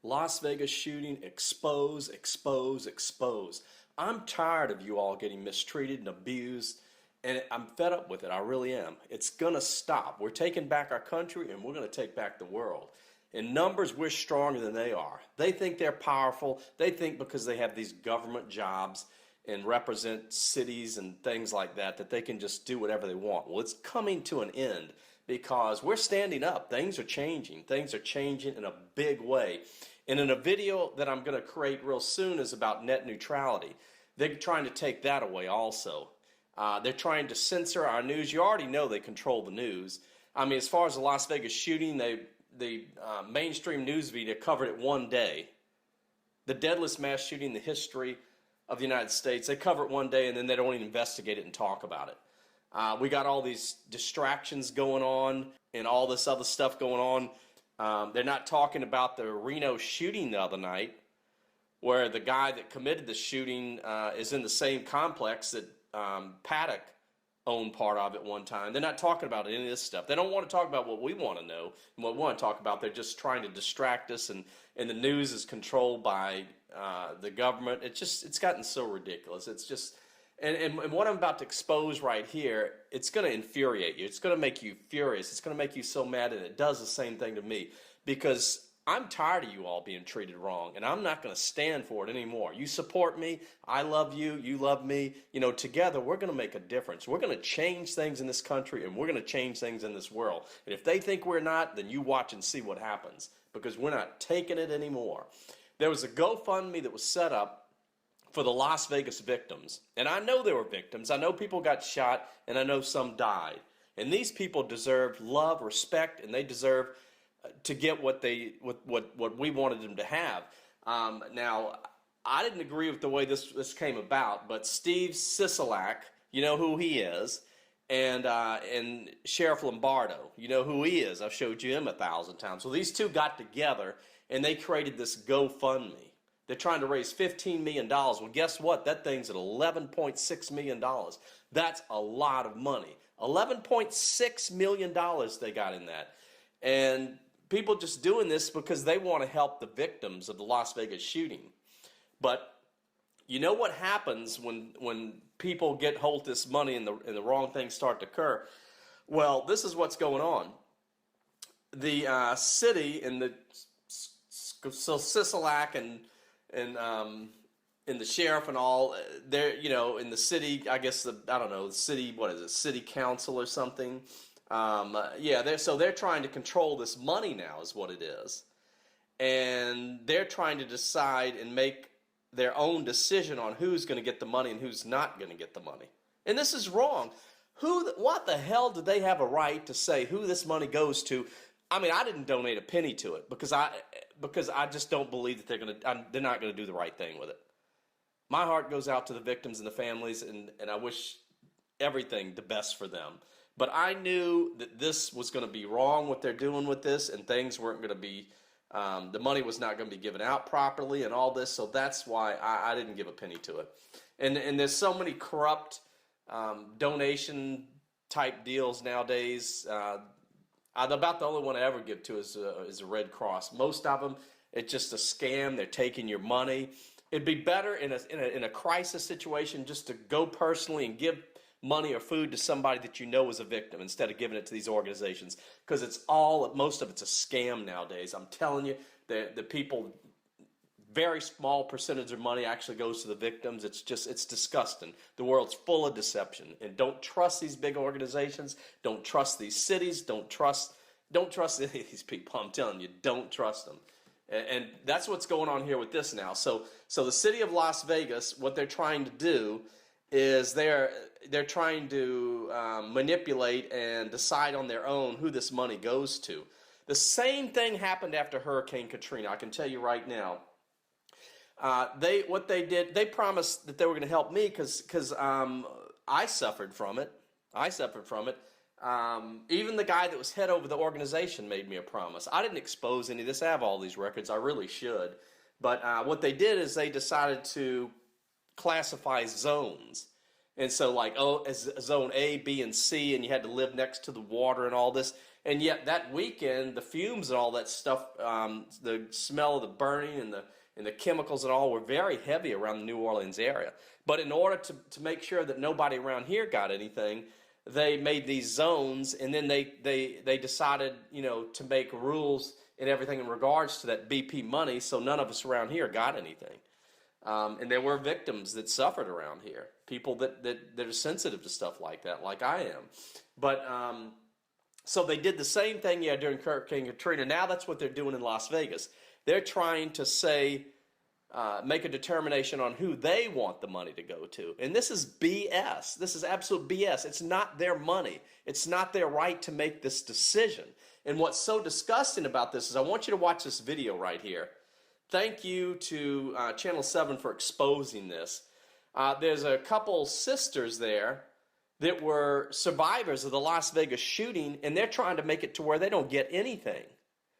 Las Vegas shooting, expose, expose, expose. I'm tired of you all getting mistreated and abused, and I'm fed up with it. I really am. It's going to stop. We're taking back our country, and we're going to take back the world. In numbers, we're stronger than they are. They think they're powerful. They think because they have these government jobs and represent cities and things like that, that they can just do whatever they want. Well, it's coming to an end because we're standing up. Things are changing. Things are changing in a big way. And in a video that I'm going to create real soon is about net neutrality. They're trying to take that away also. They're trying to censor our news. You already know they control the news. I mean, as far as the Las Vegas shooting, the mainstream news media covered it one day. The deadliest mass shooting in the history of the United States, they cover it one day and then they don't even investigate it and talk about it. We got all these distractions going on and all this other stuff going on. They're not talking about the Reno shooting the other night, where the guy that committed the shooting is in the same complex that Paddock owned part of at one time. They're not talking about any of this stuff. They don't want to talk about what we want to know and what we want to talk about. They're just trying to distract us, and the news is controlled by the government. It's gotten so ridiculous. It's just, and what I'm about to expose right here, it's going to infuriate you. It's going to make you furious. It's going to make you so mad, and it does the same thing to me because I'm tired of you all being treated wrong, and I'm not going to stand for it anymore. You support me. I love you. You love me. You know, together we're going to make a difference. We're going to change things in this country, and we're going to change things in this world. And if they think we're not, then you watch and see what happens, because we're not taking it anymore. There was a GoFundMe that was set up for the Las Vegas victims, and I know there were victims. I know people got shot, and I know some died. And these people deserve love, respect, and they deserve to get what we wanted them to have. Now, I didn't agree with the way this came about, but Steve Sisolak, you know who he is, and Sheriff Lombardo, you know who he is. I've showed you him 1,000 times. So these two got together and they created this GoFundMe. They're trying to raise $15 million. Well, guess what? That thing's at $11.6 million. That's a lot of money. $11.6 million they got in that. And people just doing this because they want to help the victims of the Las Vegas shooting. But you know what happens when people get hold of this money and the wrong things start to occur? Well, this is what's going on. The city and the Sisolak and the sheriff and all, they're, you know, in the city, I guess, the city, what is it, city council or something. They're trying to control this money now is what it is. And they're trying to decide and make their own decision on who's going to get the money and who's not going to get the money. And this is wrong. What the hell do they have a right to say who this money goes to? I mean, I didn't donate a penny to it because I just don't believe that they're not going to do the right thing with it. My heart goes out to the victims and the families, and I wish everything the best for them. But I knew that this was going to be wrong, what they're doing with this, and things weren't going to be, the money was not going to be given out properly and all this, so that's why I didn't give a penny to it. And there's so many corrupt donation type deals nowadays. About the only one I ever give to is a Red Cross. Most of them, it's just a scam. They're taking your money. It'd be better in a crisis situation just to go personally and give money or food to somebody that you know is a victim instead of giving it to these organizations, because most of it's a scam nowadays. I'm telling you, the people, very small percentage of money actually goes to the victims. It's disgusting. The world's full of deception, and don't trust these big organizations. Don't trust these cities. Don't trust any of these people. I'm telling you, don't trust them. And that's what's going on here with this now. So the city of Las Vegas, what they're trying to do is they're trying to manipulate and decide on their own who this money goes to. The same thing happened after Hurricane Katrina. I can tell you right now. They promised that they were going to help me because I suffered from it. Even the guy that was head over the organization made me a promise. I didn't expose any of this. I have all these records. I really should. But what they did is they decided to classify zones. And so zone A, B, and C, and you had to live next to the water and all this. And yet that weekend, the fumes and all that stuff, the smell of the burning and the chemicals and all were very heavy around the New Orleans area. But in order to make sure that nobody around here got anything, they made these zones, and then they decided, to make rules and everything in regards to that BP money, so none of us around here got anything. And there were victims that suffered around here, people that are sensitive to stuff like that, like I am. But so they did the same thing, during Hurricane Katrina. Now that's what they're doing in Las Vegas. They're trying to make a determination on who they want the money to go to. And this is BS. This is absolute BS. It's not their money. It's not their right to make this decision. And what's so disgusting about this is I want you to watch this video right here. Thank you to Channel 7 for exposing this. There's a couple sisters there that were survivors of the Las Vegas shooting, and they're trying to make it to where they don't get anything.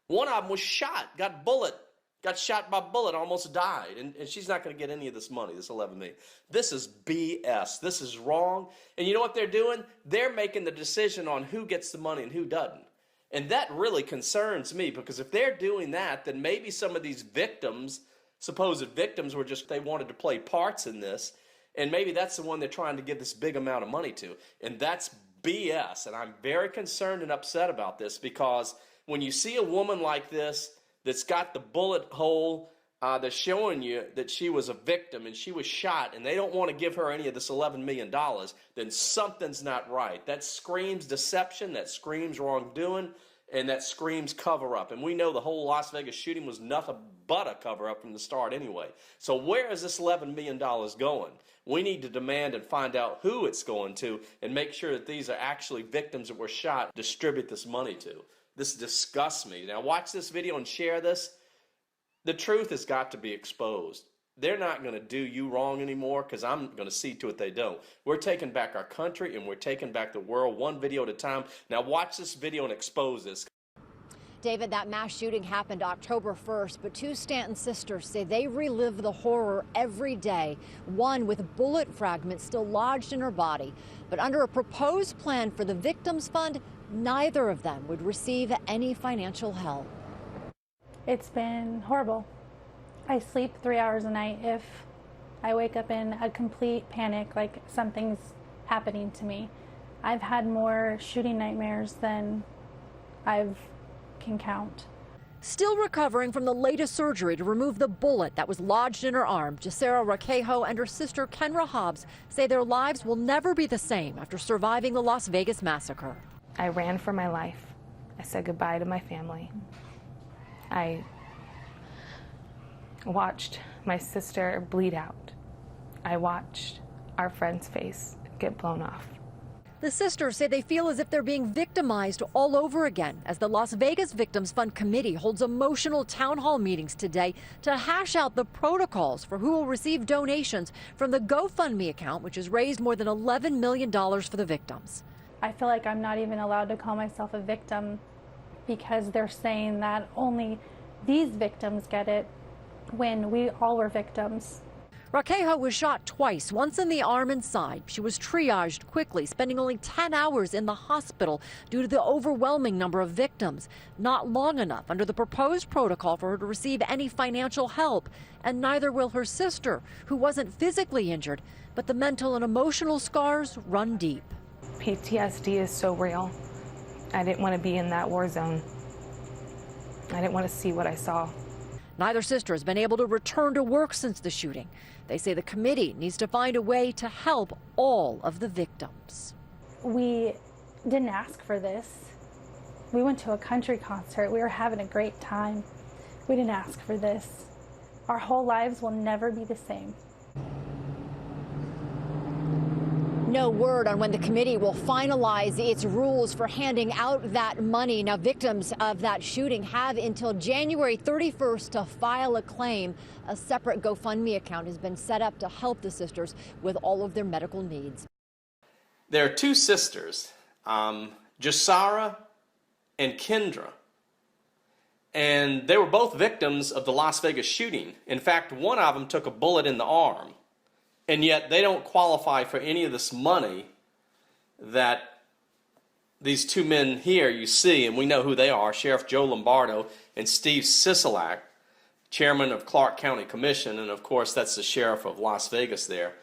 One of them was shot, got shot by a bullet, almost died, and she's not going to get any of this money, this $11 million. This is BS. This is wrong. And you know what they're doing? They're making the decision on who gets the money and who doesn't. And that really concerns me, because if they're doing that, then maybe some of these victims, supposed victims, they wanted to play parts in this, and maybe that's the one they're trying to give this big amount of money to. And that's BS. And I'm very concerned and upset about this, because when you see a woman like this that's got the bullet hole that's showing you that she was a victim and she was shot, and they don't want to give her any of this $11 million, then something's not right. That screams deception, that screams wrongdoing, and that screams cover-up. And we know the whole Las Vegas shooting was nothing but a cover-up from the start anyway. So where is this $11 million going? We need to demand and find out who it's going to, and make sure that these are actually victims that were shot, distribute this money to. This disgusts me. Now watch this video and share this. The truth has got to be exposed. They're not going to do you wrong anymore, because I'm going to see to it they don't. We're taking back our country, and we're taking back the world one video at a time. Now watch this video and expose this. David, that mass shooting happened October 1st, but two Stanton sisters say they relive the horror every day, one with bullet fragments still lodged in her body. But under a proposed plan for the Victims Fund, neither of them would receive any financial help. It's been horrible. I sleep 3 hours a night. If I wake up in a complete panic, like something's happening to me. I've had more shooting nightmares than I can count. Still recovering from the latest surgery to remove the bullet that was lodged in her arm, Jasara Requejo and her sister Kenra Hobbs say their lives will never be the same after surviving the Las Vegas massacre. I ran for my life. I said goodbye to my family. I watched my sister bleed out. I watched our friend's face get blown off. The sisters say they feel as if they're being victimized all over again as the Las Vegas Victims Fund Committee holds emotional town hall meetings today to hash out the protocols for who will receive donations from the GoFundMe account, which has raised more than $11 million for the victims. I feel like I'm not even allowed to call myself a victim, because they're saying that only these victims get it when we all were victims. Requejo was shot twice, once in the arm and side. She was triaged quickly, spending only 10 hours in the hospital due to the overwhelming number of victims. Not long enough under the proposed protocol for her to receive any financial help. And neither will her sister, who wasn't physically injured, but the mental and emotional scars run deep. PTSD is so real. I didn't want to be in that war zone. I didn't want to see what I saw. Neither sister has been able to return to work since the shooting. They say the committee needs to find a way to help all of the victims. We didn't ask for this. We went to a country concert. We were having a great time. We didn't ask for this. Our whole lives will never be the same. No word on when the committee will finalize its rules for handing out that money. Now, victims of that shooting have until January 31st to file a claim. A separate GoFundMe account has been set up to help the sisters with all of their medical needs. There are two sisters, Jasara and Kendra, and they were both victims of the Las Vegas shooting. In fact, one of them took a bullet in the arm. And yet they don't qualify for any of this money that these two men here you see, and we know who they are, Sheriff Joe Lombardo and Steve Sisolak, chairman of Clark County Commission, and of course that's the sheriff of Las Vegas there.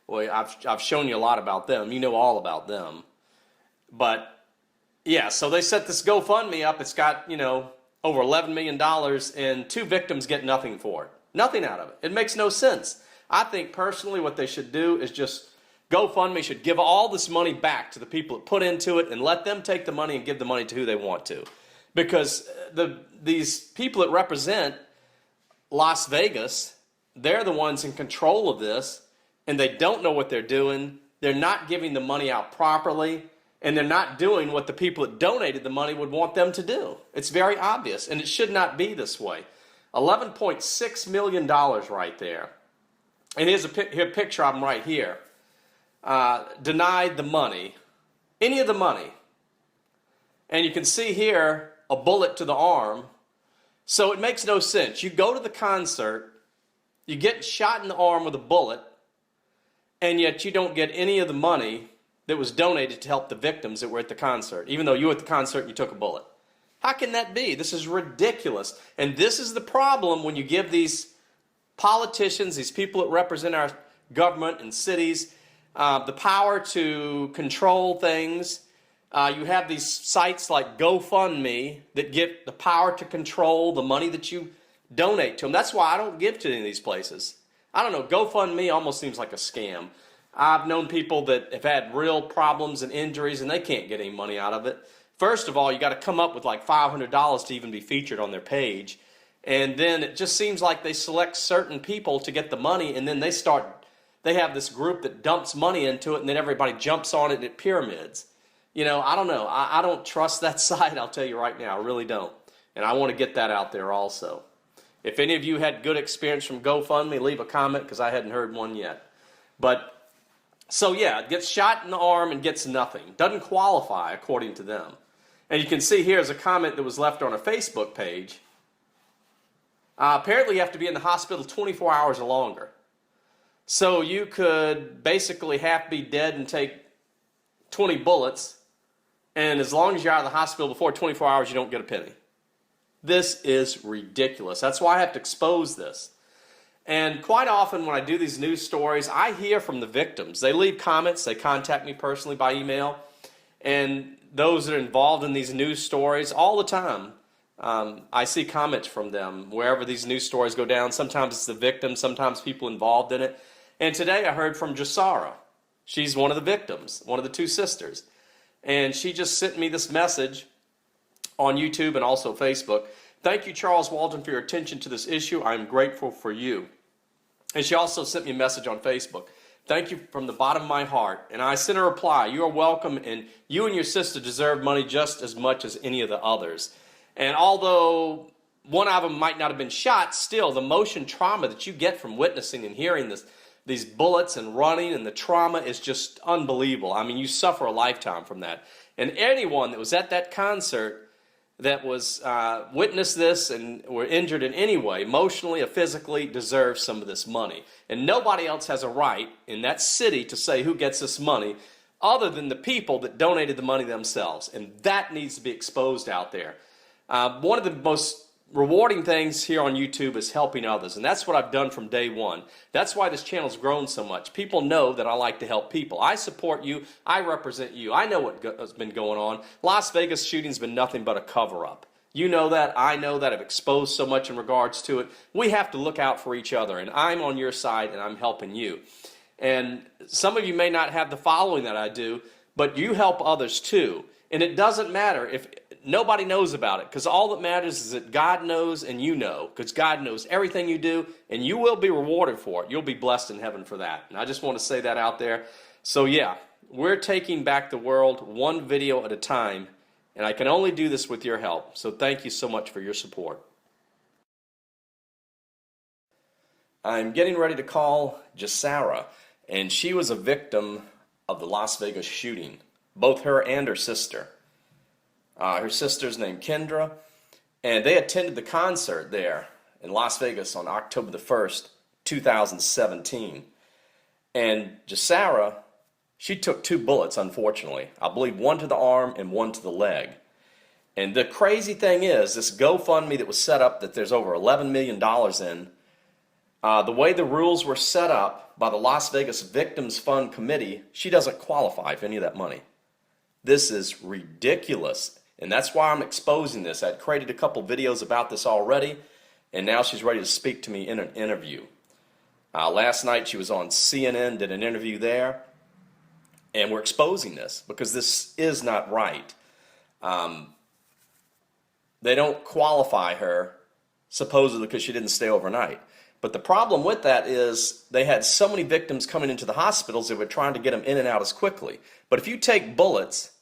Well, I've shown you a lot about them. You know all about them. But yeah, so they set this GoFundMe up. It's got, over $11 million, and two victims get nothing for it. Nothing out of it. It makes no sense. I think personally what they should do is just GoFundMe should give all this money back to the people that put into it and let them take the money and give the money to who they want to. Because these people that represent Las Vegas, they're the ones in control of this, and they don't know what they're doing. They're not giving the money out properly, and they're not doing what the people that donated the money would want them to do. It's very obvious, and it should not be this way. $11.6 million right there. And here's a picture of them right here. Denied the money, any of the money. And you can see here a bullet to the arm. So it makes no sense. You go to the concert, you get shot in the arm with a bullet, and yet you don't get any of the money that was donated to help the victims that were at the concert, even though you were at the concert and you took a bullet. How can that be? This is ridiculous. And this is the problem when you give these politicians, these people that represent our government and cities, the power to control things. You have these sites like GoFundMe that give the power to control the money that you donate to them. That's why I don't give to any of these places. I don't know, GoFundMe almost seems like a scam. I've known people that have had real problems and injuries and they can't get any money out of it. First of all, you got to come up with like $500 to even be featured on their page. And then it just seems like they select certain people to get the money, and then they have this group that dumps money into it, and then everybody jumps on it and it pyramids. I don't know. I don't trust that site, I'll tell you right now. I really don't. And I want to get that out there also. If any of you had good experience from GoFundMe, leave a comment because I hadn't heard one yet. But, so yeah, it gets shot in the arm and gets nothing. Doesn't qualify according to them. And you can see here is a comment that was left on a Facebook page. Apparently you have to be in the hospital 24 hours or longer. So you could basically half be dead and take 20 bullets, and as long as you're out of the hospital before 24 hours, you don't get a penny. This is ridiculous. That's why I have to expose this. And quite often when I do these news stories, I hear from the victims. They leave comments. They contact me personally by email. And those that are involved in these news stories all the time, I see comments from them wherever these news stories go down. Sometimes it's the victim, sometimes people involved in it. And today I heard from Jasara. She's one of the victims, one of the two sisters. And she just sent me this message on YouTube and also Facebook. Thank you, Charles Walton, for your attention to this issue. I'm grateful for you. And she also sent me a message on Facebook. Thank you from the bottom of my heart. And I sent a reply. You are welcome, and you and your sister deserve money just as much as any of the others. And although one of them might not have been shot, still the emotion trauma that you get from witnessing and hearing these bullets and running and the trauma is just unbelievable. I mean, you suffer a lifetime from that. And anyone that was at that concert that was witnessed this and were injured in any way, emotionally or physically, deserves some of this money. And nobody else has a right in that city to say who gets this money other than the people that donated the money themselves. And that needs to be exposed out there. One of the most rewarding things here on YouTube is helping others, and that's what I've done from day one. That's why this channel's grown so much. People know that I like to help people. I support you. I represent you. I know what has been going on. Las Vegas shooting's been nothing but a cover-up. You know that. I know that. I've exposed so much in regards to it. We have to look out for each other, and I'm on your side, and I'm helping you. And some of you may not have the following that I do, but you help others too. And it doesn't matter if nobody knows about it, because all that matters is that God knows and you know, because God knows everything you do, and you will be rewarded for it. You'll be blessed in heaven for that. And I just want to say that out there. So yeah, we're taking back the world one video at a time, and I can only do this with your help. So thank you so much for your support. I'm getting ready to call Jasara, and she was a victim of the Las Vegas shooting, both her and her sister. Her sister's named Kendra, and they attended the concert there in Las Vegas on October the 1st, 2017. And Jasara She took 2 bullets, unfortunately. I believe 1 to the arm and 1 to the leg. And the crazy thing is, this GoFundMe that was set up that there's over $11 million in, the way the rules were set up by the Las Vegas Victims Fund Committee, she doesn't qualify for any of that money. This is ridiculous. And that's why I'm exposing this. I'd created a couple videos about this already, and now she's ready to speak to me in an interview. Last night she was on CNN, did an interview there, and we're exposing this because this is not right. They don't qualify her, supposedly because she didn't stay overnight. But the problem with that is they had so many victims coming into the hospitals, they were trying to get them in and out as quickly. But if you take bullets,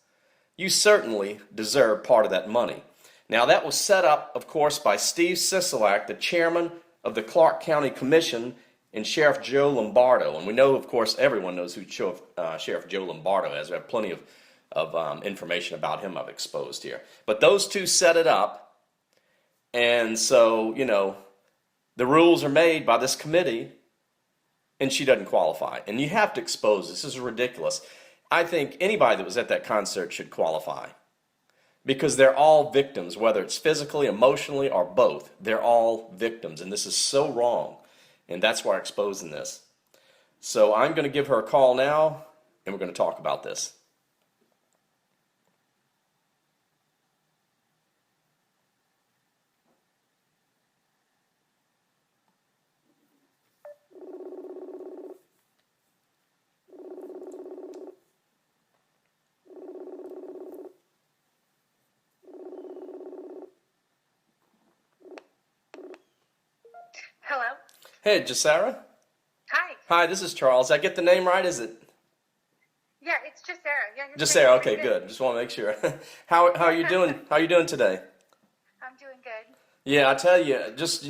you certainly deserve part of that money. Now, that was set up, of course, by Steve Sisolak, the chairman of the Clark County Commission, and Sheriff Joe Lombardo. And we know, of course, everyone knows who Sheriff Joe Lombardo is. We have plenty of information about him I've exposed here. But those two set it up. And so, the rules are made by this committee, and she doesn't qualify. And you have to expose this. This is ridiculous. I think anybody that was at that concert should qualify because they're all victims, whether it's physically, emotionally, or both. They're all victims, and this is so wrong. And that's why I'm exposing this. So I'm going to give her a call now, and we're going to talk about this. Hello. Hey, Jasara. Hi. Hi, this is Charles. Did I get the name right? Is it? Yeah, it's Jasara. Yeah, Jasara. Okay, good. Just want to make sure. How are you doing? How are you doing today? I'm doing good. Yeah, I tell you, just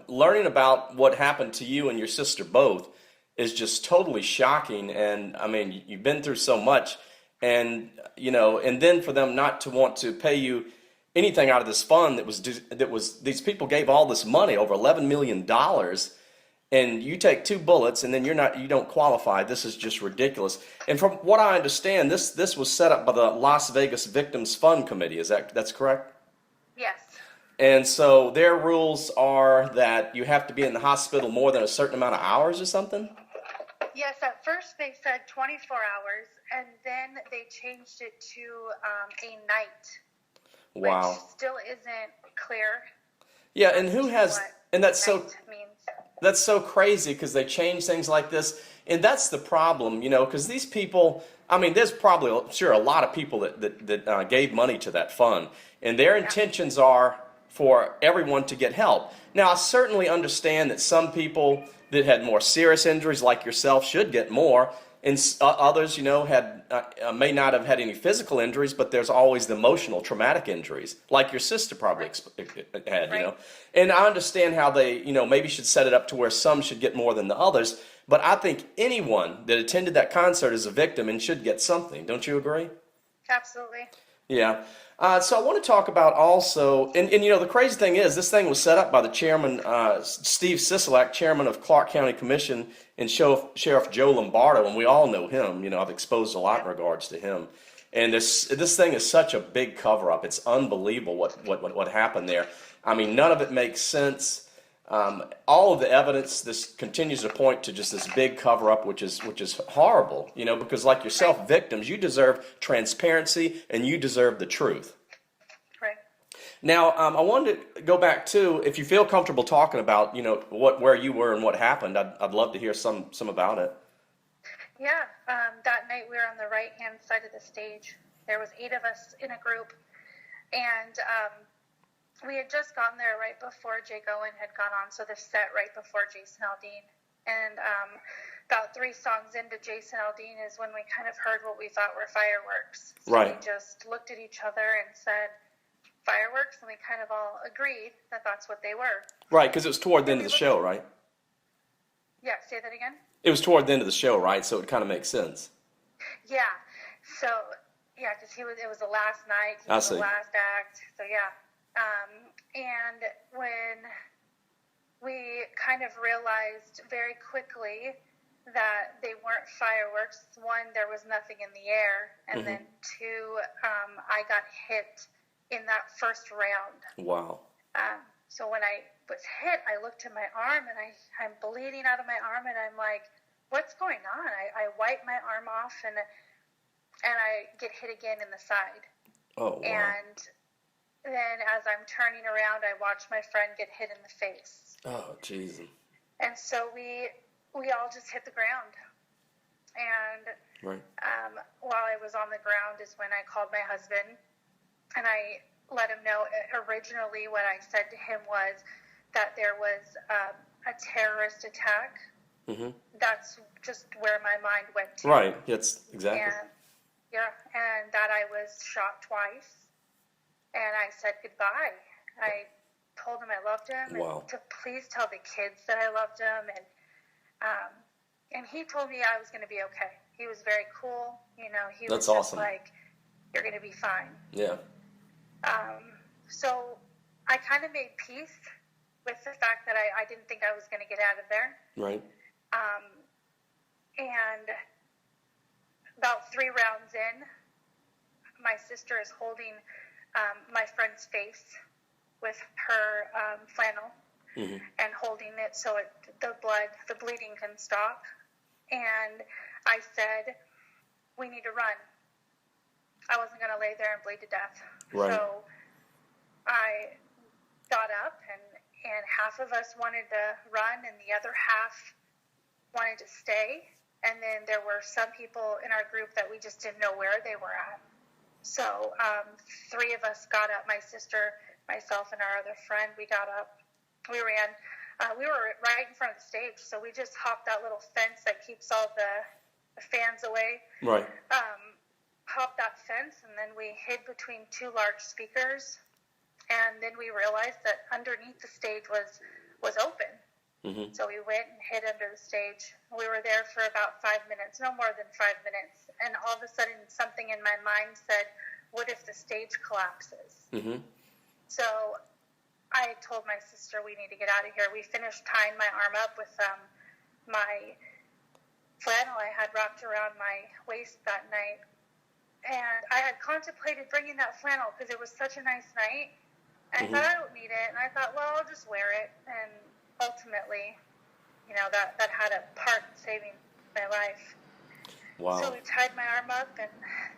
learning about what happened to you and your sister both is just totally shocking. And I mean, you've been through so much, and and then for them not to want to pay you anything out of this fund that was these people gave all this money, over $11 million, and you take 2 bullets and then you don't qualify. This is just ridiculous. And from what I understand, this was set up by the Las Vegas Victims Fund Committee. That's correct? Yes. And so their rules are that you have to be in the hospital more than a certain amount of hours or something? Yes, at first they said 24 hours, and then they changed it to a night. Wow. Which still isn't clear. Yeah, and who has, and that's so, means. that's so crazy because they change things like this. And that's the problem, because these people, I mean, there's probably, sure, a lot of people that gave money to that fund. And their intentions are for everyone to get help. Now, I certainly understand that some people that had more serious injuries like yourself should get more. And others, had may not have had any physical injuries, but there's always the emotional, traumatic injuries, like your sister probably had, Right. And I understand how they, maybe should set it up to where some should get more than the others. But I think anyone that attended that concert is a victim and should get something. Don't you agree? Absolutely. Yeah. So I want to talk about also, and the crazy thing is, this thing was set up by the chairman, Steve Sisolak, chairman of Clark County Commission, and Sheriff Joe Lombardo, and we all know him. I've exposed a lot in regards to him. And this thing is such a big cover-up. It's unbelievable what happened there. I mean, none of it makes sense. All of the evidence, this continues to point to just this big cover-up, which is horrible, because like yourself, victims, you deserve transparency and you deserve the truth. Right. Now, I wanted to go back to, if you feel comfortable talking about, where you were and what happened, I'd love to hear some about it. Yeah. That night we were on the right-hand side of the stage. There was 8 of us in a group, and we had just gotten there right before Jake Owen had gone on, so the set right before Jason Aldean. And about 3 songs into Jason Aldean is when we kind of heard what we thought were fireworks. So Right. we just looked at each other and said, fireworks, and we kind of all agreed that that's what they were. Right, because it was toward the end of the show, right? Yeah, say that again? It was toward the end of the show, right? So it kind of makes sense. Yeah. So, yeah, because it was the last night, he I was see. the last act, so yeah. And when we kind of realized very quickly that they weren't fireworks. One, there was nothing in the air, and then two, I got hit in that first round. Wow. So when I was hit, I looked at my arm, and I'm bleeding out of my arm, and I'm like, what's going on? I wipe my arm off, and I get hit again in the side. Oh, wow. And then as I'm turning around, I watch my friend get hit in the face. Oh, jeez. And so we all just hit the ground. And right. While I was on the ground is when I called my husband, and I let him know. Originally what I said to him was that there was a terrorist attack. Mm-hmm. That's just where my mind went to. Right, that's exactly. And that I was shot twice. And I said goodbye. I told him I loved him, wow. and to please tell the kids that I loved him, and he told me I was going to be okay. He was very cool, you know. He That's was just awesome. like, "You're going to be fine." Yeah. So I kind of made peace with the fact that I didn't think I was going to get out of there. Right. And about 3 rounds in, my sister is holding my friend's face with her flannel and holding it so the bleeding can stop. And I said, we need to run. I wasn't going to lay there and bleed to death. Right. So I got up, and half of us wanted to run, and the other half wanted to stay. And then there were some people in our group that we just didn't know where they were at. So 3 of us got up, my sister, myself, and our other friend. We got up. We ran. We were right in front of the stage, so we just hopped that little fence that keeps all the fans away. Right. Hopped that fence, and then we hid between 2 large speakers. And then we realized that underneath the stage was open. Mm-hmm. So we went and hid under the stage. We were there for about 5 minutes, no more than 5 minutes. And all of a sudden, something in my mind said, what if the stage collapses? Mm-hmm. So I told my sister, we need to get out of here. We finished tying my arm up with my flannel I had wrapped around my waist that night. And I had contemplated bringing that flannel because it was such a nice night. And I thought, I don't need it. And I thought, well, I'll just wear it. And ultimately, you know, that had a part in saving my life. Wow. So we tied my arm up, and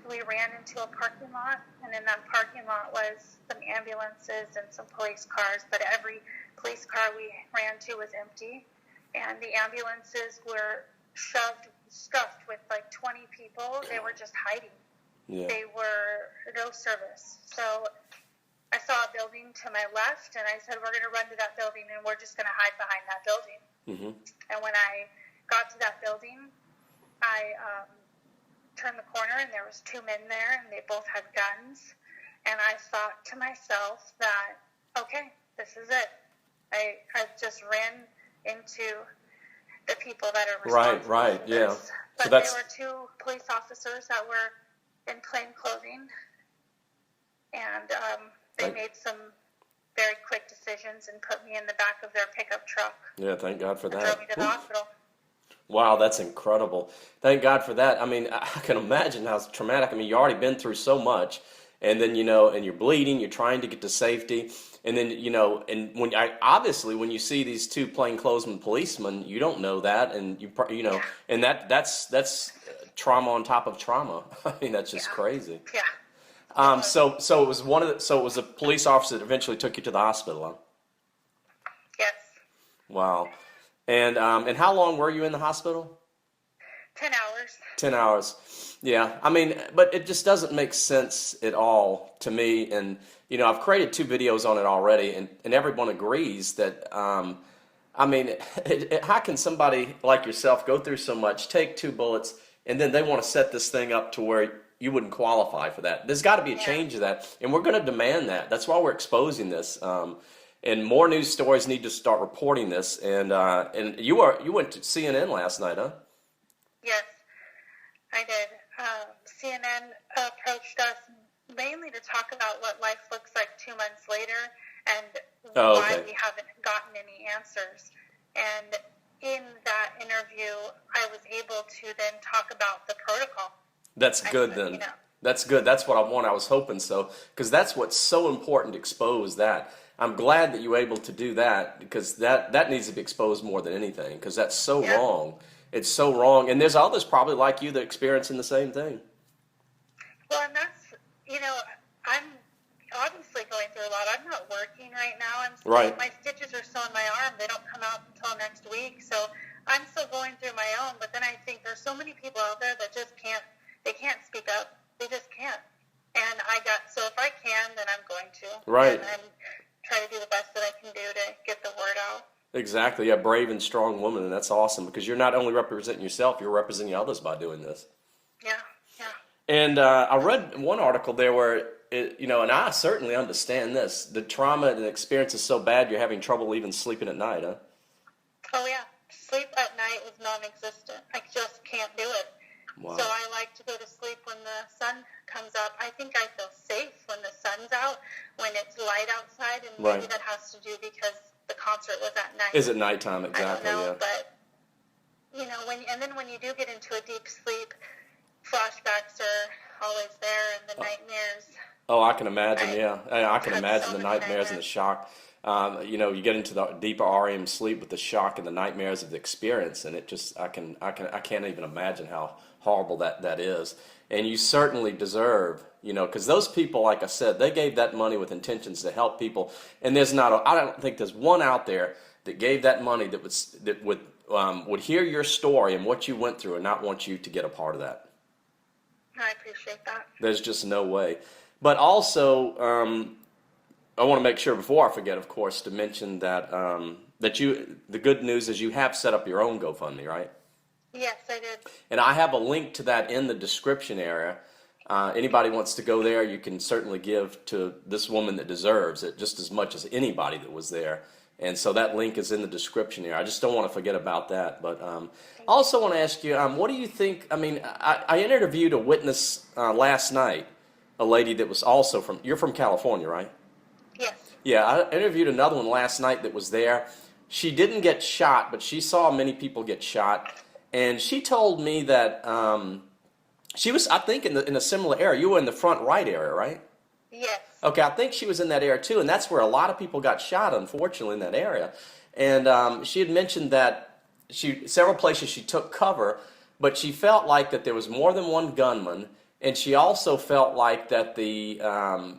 we ran into a parking lot. And in that parking lot was some ambulances and some police cars. But every police car we ran to was empty. And the ambulances were stuffed with like 20 people. They were just hiding. Yeah. They were no service. So I saw a building to my left, and I said, we're going to run to that building, and we're just going to hide behind that building. Mm-hmm. And when I got to that building, I turned the corner, and there was 2 men there, and they both had guns. And I thought to myself that, okay, this is it. I just ran into the people that are responsible for this. Yeah. But so there were 2 police officers that were in plain clothing, and they made some very quick decisions and put me in the back of their pickup truck. Yeah, thank God for that. Drove me to the hospital. Wow, that's incredible. Thank God for that. I mean, I can imagine how traumatic. I mean, you've already been through so much, and then, you know, and you're bleeding, you're trying to get to safety, and then, you know, and obviously when you see these 2 plainclothesmen policemen, you don't know that, and you know, and that's trauma on top of trauma. I mean, that's just crazy. Yeah. So it was a police officer that eventually took you to the hospital, huh? Yes. Wow. And how long were you in the hospital? 10 hours. 10 hours. Yeah. I mean, but it just doesn't make sense at all to me. And, you know, I've created 2 videos on it already, and everyone agrees that, I mean, how can somebody like yourself go through so much, take 2 bullets, and then they want to set this thing up to where you wouldn't qualify for that? There's got to be a change of that, and we're going to demand that. That's why we're exposing this. And more news stories need to start reporting this. And you went to CNN last night, huh? Yes, I did. CNN approached us mainly to talk about what life looks like 2 months later and why we haven't gotten any answers. And in that interview, I was able to then talk about the protocol. That's good then. That's good. That's what I want. I was hoping so, because that's what's so important to expose that. I'm glad that you were able to do that, because that needs to be exposed more than anything, because that's so wrong. It's so wrong. And there's others probably like you that are experiencing the same thing. Well, and that's, I'm obviously going through a lot. I'm not working right now. I'm still, Right. My stitches are still in my arm. They don't come out until next week. So I'm still going through my own. But then I think there's so many people out there that just can't speak up. They just can't. And so if I can, then I'm going to. Right. And try to do the best that I can do to get the word out. Exactly. Yeah, brave and strong woman, and that's awesome, because you're not only representing yourself, you're representing others by doing this. Yeah. And I read one article there where, and I certainly understand this. The trauma and the experience is so bad you're having trouble even sleeping at night, huh? Oh, yeah. Sleep at night is non-existent. I just can't do it. Wow. So I like to go to sleep when the sun comes up. I think I feel safe when the sun's out, when it's light outside, and maybe that has to do because the concert was at night. Is it nighttime? Exactly, I don't know, yeah. but, when you do get into a deep sleep, flashbacks are always there, and the nightmares. Oh, I can imagine, I can imagine so the many nightmares and the shock. You get into the deeper REM sleep with the shock and the nightmares of the experience, and it just, I can't even imagine how horrible that is. And you certainly deserve, because those people, like I said, they gave that money with intentions to help people. And I don't think there's one out there that gave that money that would hear your story and what you went through and not want you to get a part of that. I appreciate that. There's just no way. But also, I want to make sure before I forget, of course, to mention that the good news is you have set up your own GoFundMe, right? Yes, I did. And I have a link to that in the description area. Anybody wants to go there, you can certainly give to this woman that deserves it just as much as anybody that was there. And so that link is in the description here. I just don't want to forget about that. But I also want to ask you, what do you think? I mean, I interviewed a witness last night, a lady that was also you're from California, right? Yes. Yeah, I interviewed another one last night that was there. She didn't get shot, but she saw many people get shot. And she told me that she was, I think, in a similar area. You were in the front right area, right? Yes. Okay, I think she was in that area too, and that's where a lot of people got shot, unfortunately, in that area. And she had mentioned that several places she took cover, but she felt like that there was more than one gunman, and she also felt like that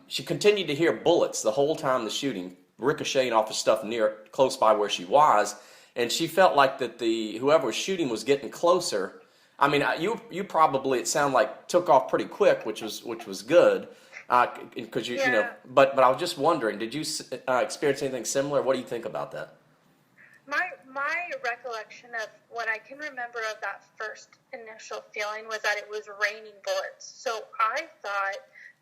she continued to hear bullets the whole time the shooting, ricocheting off of stuff close by where she was, and she felt like that whoever was shooting was getting closer. I mean, you probably, it sounded like, took off pretty quick, which was good. Because but I was just wondering, did you experience anything similar? What do you think about that? My recollection of what I can remember of that first initial feeling was that it was raining bullets. So I thought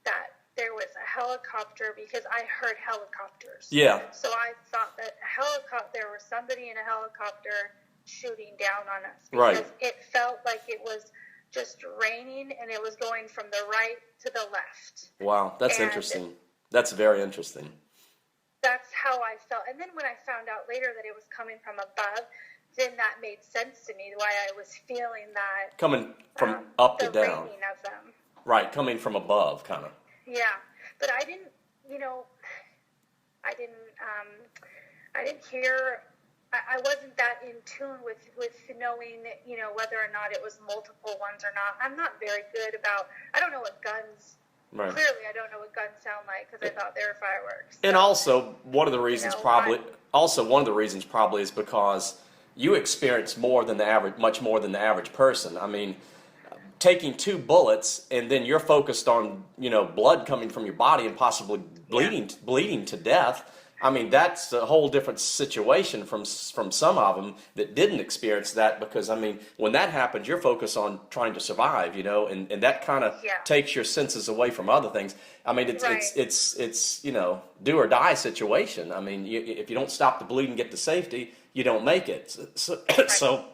that there was a helicopter because I heard helicopters. Yeah. So I thought that there was somebody in a helicopter shooting down on us because it felt like it was just raining, and it was going from the right to the left. Wow, that's interesting. That's very interesting. That's how I felt. And then when I found out later that it was coming from above, then that made sense to me, why I was feeling that. Coming from up to down. The raining of them. Right, coming from above, kind of. Yeah, but I didn't hear... I wasn't that in tune with knowing, whether or not it was multiple ones or not. I'm not very good about, I don't know what guns, clearly I don't know what guns sound like because I thought they were fireworks. And also, one of the reasons probably is because you experience much more than the average person. I mean, taking 2 bullets and then you're focused on, blood coming from your body and possibly bleeding to death. I mean, that's a whole different situation from some of them that didn't experience that because, I mean, when that happens, you're focused on trying to survive, and that kind of takes your senses away from other things. I mean, it's do or die situation. I mean, if you don't stop the bleeding and get to safety, you don't make it. So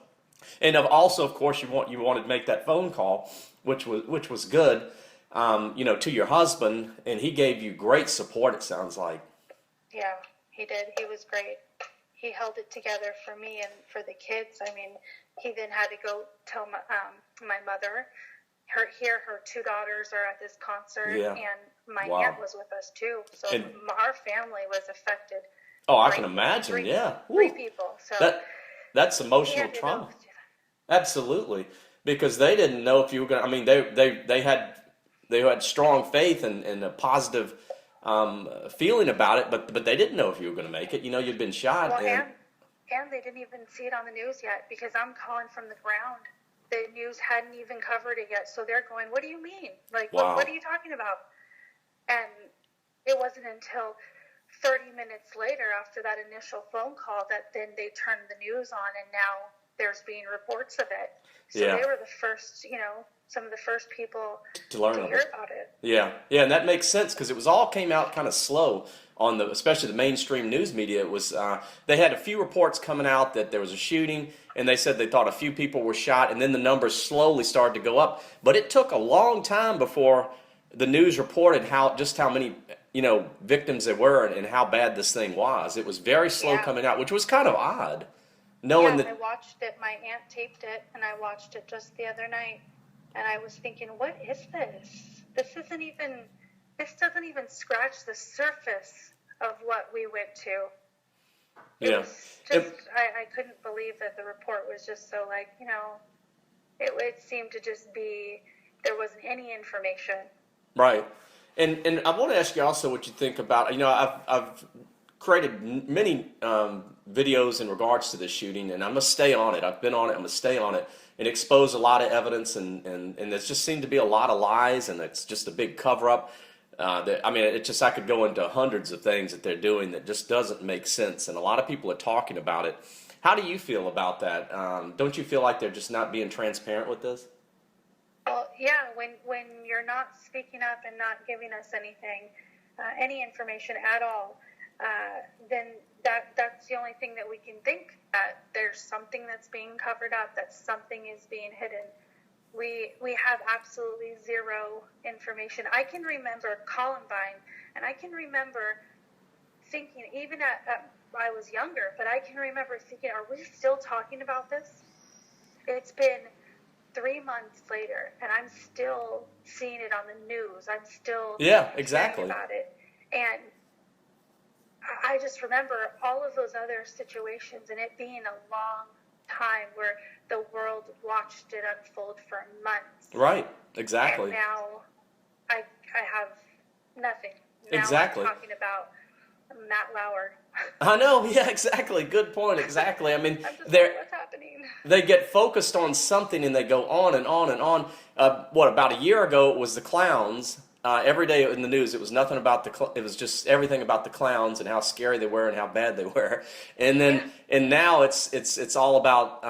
and also, of course, you wanted to make that phone call, which was good, to your husband, and he gave you great support, it sounds like. Yeah, he did. He was great. he held it together for me and for the kids. I mean, he then had to go tell my mother. Her 2 daughters are at this concert, and my aunt was with us too. So our family was affected. Oh, I can imagine. Three people. So that's emotional trauma. Absolutely, because they didn't know if you were going to. I mean, they had strong faith and a positive feeling about it, but they didn't know if you were going to make it. You know, you'd been shot. Well, and they didn't even see it on the news yet, because I'm calling from the ground. The news hadn't even covered it yet, so they're going, "What do you mean? Like, what are you talking about?" And it wasn't until 30 minutes later, after that initial phone call, that then they turned the news on, and now there's being reports of it. So they were the first, some of the first people to hear about it. Yeah, and that makes sense, because it was all came out kind of slow on especially the mainstream news media. It was they had a few reports coming out that there was a shooting, and they said they thought a few people were shot, and then the numbers slowly started to go up. But it took a long time before the news reported how many victims there were and how bad this thing was. It was very slow coming out, which was kind of odd. I watched it. My aunt taped it, and I watched it just the other night, and I was thinking, what is this? This doesn't even scratch the surface of what we went to. It was just, I couldn't believe that the report was just so it seemed to just be, there wasn't any information. Right. And I want to ask you also what you think about, I've created many videos in regards to this shooting, and I'm going to stay on it. I've been on it. I'm going to stay on it and expose a lot of evidence, and there's just seemed to be a lot of lies, and it's just a big cover-up. I could go into hundreds of things that they're doing that just doesn't make sense, and a lot of people are talking about it. How do you feel about that? Don't you feel like they're just not being transparent with this? Well, yeah, when you're not speaking up and not giving us anything, any information at all, then that's the only thing that we can think, that there's something that's being covered up, that something is being hidden. We have absolutely zero information. I can remember Columbine, and I can remember thinking, even I was younger, but I can remember thinking, are we still talking about this? It's been 3 months later, and I'm still seeing it on the news. I'm still hearing about it. And I just remember all of those other situations, and it being a long time where the world watched it unfold for months. Right, exactly. And now I have nothing. Now exactly. I'm talking about Matt Lauer. I know, yeah, exactly. Good point, exactly. I mean, what's happening? They get focused on something and they go on and on and on. About a year ago, it was the clowns. Every day in the news, it was nothing about it was just everything about the clowns and how scary they were and how bad they were. And then and now it's all about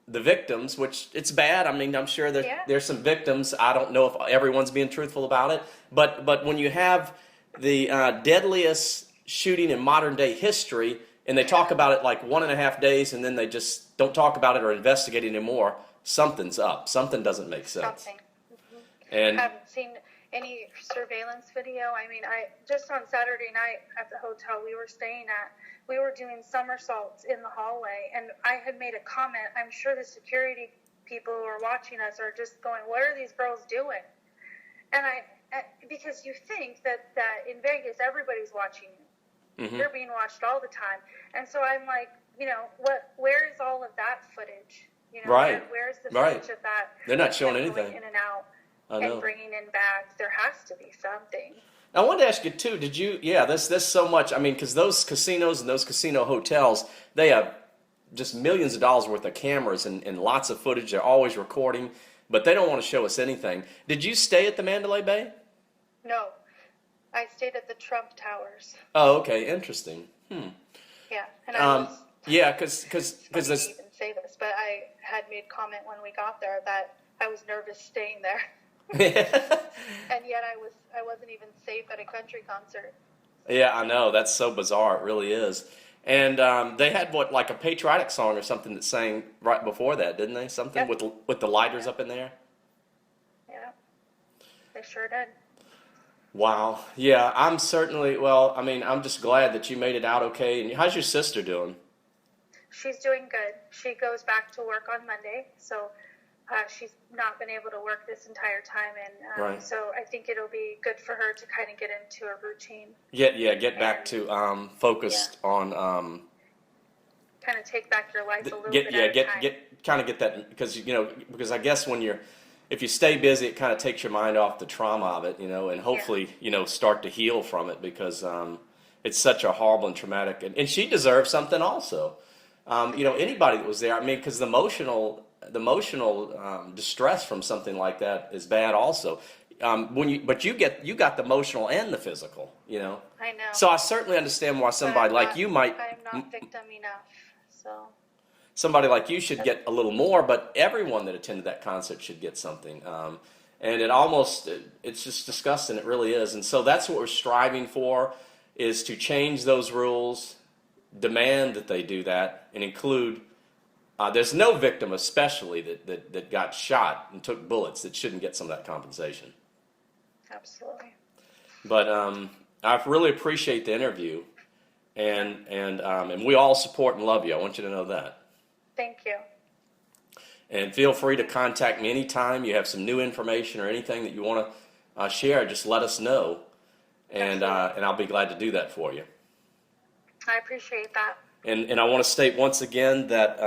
the victims, which it's bad. I mean, I'm sure there's some victims. I don't know if everyone's being truthful about it, but when you have the deadliest shooting in modern day history, and they talk about it like 1.5 days, and then they just don't talk about it or investigate it anymore, something's up. Something doesn't make sense. Something. Mm-hmm. And I haven't seen any surveillance video. I mean, I just on Saturday night at the hotel we were staying at, we were doing somersaults in the hallway, and I had made a comment. I'm sure the security people who are watching us are just going, what are these girls doing? And because you think that in Vegas everybody's watching you. Mm-hmm. You're being watched all the time. And so I'm like, where is all of that footage? Right. Where's the footage of that? They're not showing anything. In and out and bringing in bags. There has to be something. I wanted to ask you too, there's so much, I mean, because those casinos and those casino hotels, they have just millions of dollars worth of cameras and lots of footage. They're always recording, but they don't want to show us anything. Did you stay at the Mandalay Bay? No. I stayed at the Trump Towers. Oh, okay, interesting. Yeah, and I was... Yeah, because this... I didn't even say this, but I had made comment when we got there that I was nervous staying there. And yet I wasn't even safe at a country concert. Yeah, I know. That's so bizarre. It really is. And they had like a patriotic song or something that sang right before that, didn't they? Something with the lighters up in there. Yeah, they sure did. Wow. Yeah, I'm certainly, well, I mean, I'm just glad that you made it out okay. And how's your sister doing? She's doing good. She goes back to work on Monday, so she's not been able to work this entire time, and Right. so I think it'll be good for her to kind of get into a routine. Get back to focused on kind of take back your life a little bit at a time. get that, because I guess if you stay busy, it kind of takes your mind off the trauma of it, and hopefully, start to heal from it, because it's such a horrible and traumatic, and she deserves something also. Anybody that was there, I mean, because the emotional distress from something like that is bad also. But you got the emotional and the physical, I know. So I certainly understand why somebody like you might. I'm not victim enough, so. Somebody like you should get a little more, but everyone that attended that concert should get something. And it's just disgusting. It really is. And so that's what we're striving for, is to change those rules, demand that they do that, and include, there's no victim especially that got shot and took bullets that shouldn't get some of that compensation. Absolutely. But I really appreciate the interview, and we all support and love you. I want you to know that. Thank you. And feel free to contact me anytime you have some new information or anything that you want to share. Just let us know, and I'll be glad to do that for you. I appreciate that. And I want to state once again that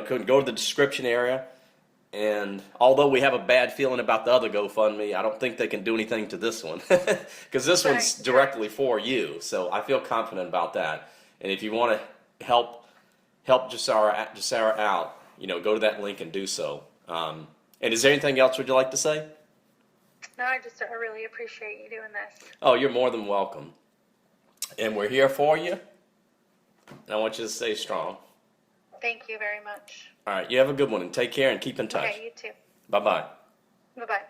could go to the description area. And although we have a bad feeling about the other GoFundMe, I don't think they can do anything to this one, because this one's directly for you. So I feel confident about that. And if you want to help Jasara out, go to that link and do so. And is there anything else would you like to say? No, I really appreciate you doing this. Oh, you're more than welcome. And we're here for you. And I want you to stay strong. Thank you very much. All right, you have a good one, and take care and keep in touch. Okay, you too. Bye-bye. Bye-bye.